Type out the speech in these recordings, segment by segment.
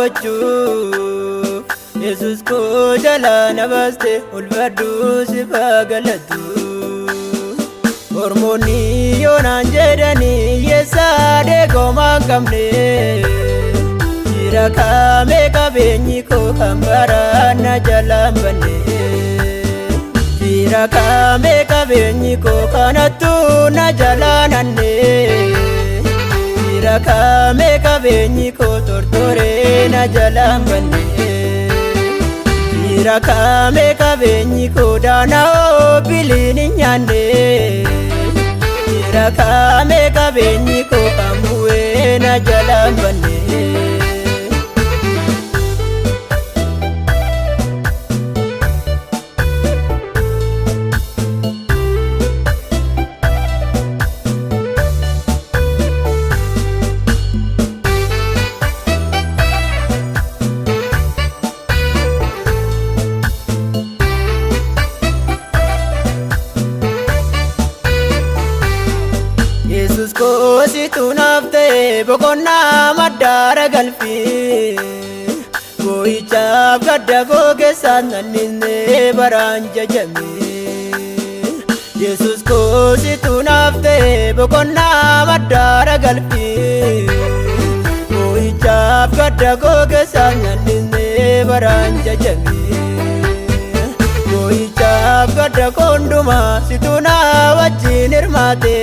kaawwachuuf Yesus koo jalaa na baaste ulfadhu sifa galatu. Ormoonni yoonaan jedhanii yeessaa deegoomaa hin qabne jira kaamee qabeenyi koo kan baraan na jalaan banne. Jira kaamee qabeenyi koo kanattu na jalaan hanne. Jira kaamee qabeenyi koo tortoree na jalaan banne. Jira kaamee qabeenyi koo daana'oo biliin hin nyaanne. Jira kaamee qabeenyi koo kan bu'ee na jalaan banne. Yesus koo situ naaf ta'e boqonnaa maddaara galfii. Boo'ichaaf gadda koo keessaan nannisnee baraan jajame. Yesus koo situ naaf ta'e boqonnaa maddaara galfii. Boo'ichaaf gadda koo keessaan nannisnee baraan jajame. Boo'ichaaf gadda koo hundumaa situ na wajjin hirmaate.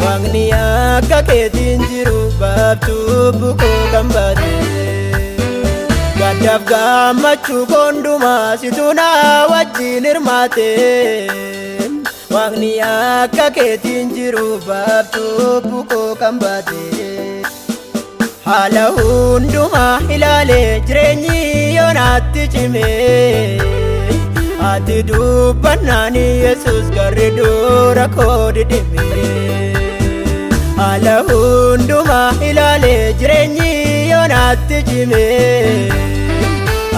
Waaqni akka keetiin jiru baabtuu bukoo kan baate. Gaddaaf gammachuu koo hundumaa situ na wajjin hirmaate. Waaqni akka keetiin jiru baabtuu bukoo kan baate. Haala hundumaa ilaalee jireenyi yoonaatti cimee. Ati dubbannaani Yesus garri dura koo didime. Haala hundumaa ilaalee jireenyi yoonaatti cimee.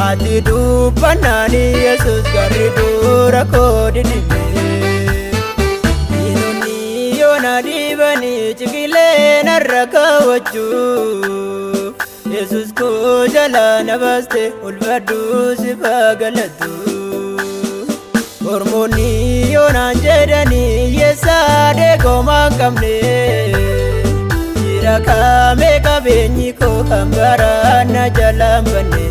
Ati dubbannaani Yesus garri dura koo didime. Diinonni yoona dhiibanii ciqilee narra kaawwachuuf Yesus koo jalaa na baaste ulfadhu sifa galatu. Ormoonni yoonaan jedhanii yeessaa deegoomaa hin qabne jira kaamee qabeenyi koo kan baraan na jalaan banne.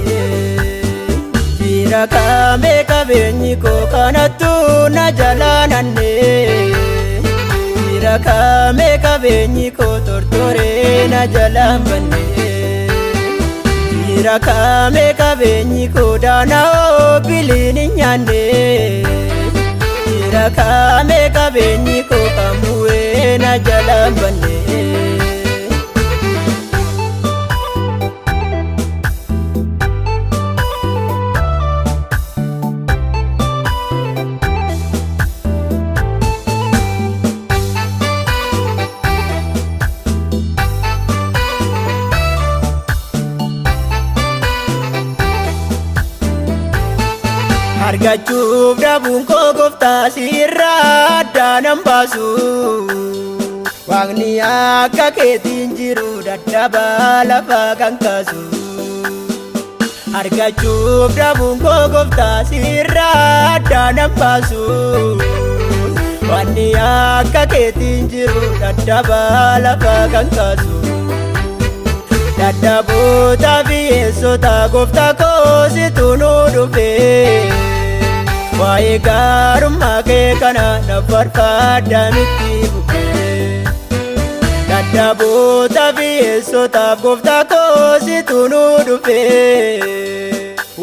Jira kaamee qabeenyi koo kanattu na jalaan hanne. Jira kaamee qabeenyi koo tortoree na jalaan banne. Jira kaamee qabeenyi koo daana'oo biliin hin nyaanne. Jira kaamee qabeenyi koo kan bu'ee na jalaan banne. Argachuuf dhabuun koo gooftaa sirraa addaan hin baasu. Waaqni akka keetiin jiru dadhabaa lafaa kan kaasu. Argachuuf dhabuun koo gooftaa sirraa addaan hin baasu. Waaqni akka keetiin jiru dadhabaa lafaa kan kaasu. Dadhaboota fi eessota gooftaa koo situ nu dhufe. Waa'ee gaarummaa kee kana na farfadda miti bukkee. Dadhaboota fi eessota gooftaa koo situ nu dhufe.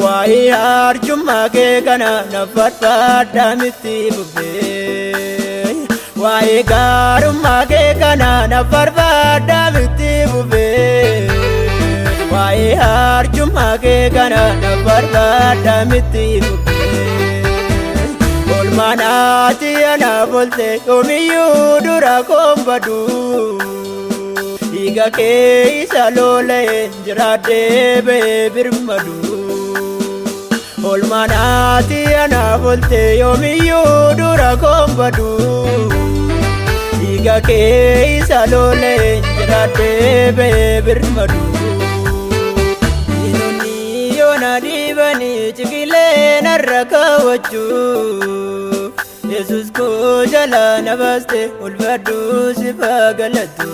Waa'ee arjummaa kee kana na farfadda miti bukkee. Waa'ee gaarummaa kee kana na farfadda miti bukkee. Waa'ee arjummaa kee kana na farfadda miti bukkee. Olmaanaati anaaf olte yoomiyyuu dura koon badu. Dhiiga kee isa lola'ee jiraadhee ba'ee birmadu. Olmaanaati anaaf olte yoomiyyuu dura koon badu. Dhiiga kee isa lola'ee jiraadhee ba'ee birmadu. jedhanii ciqilee narra kaawwachuuf Yesus koo jalaa na baaste ulfadhu sifa galatu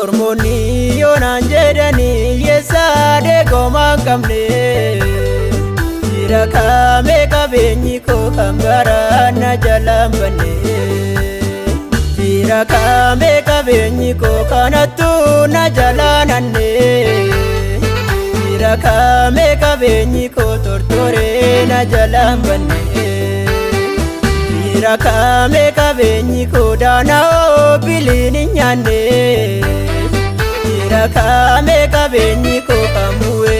Ormoonni yoonaan jedhanii yeessaa deegoomaa qabne Jira kaamee qabeenyi koo kan baraan na jalaan banne Jira kaamee qabeenyi koo kanattu na jalaan hanne Jira kaamee qabeenyi koo tortoree na jalaan banne Jira kaamee qabeenyi koo daana'oo biliin hin nyaanne Jira kaamee qabeenyi koo kan bu'ee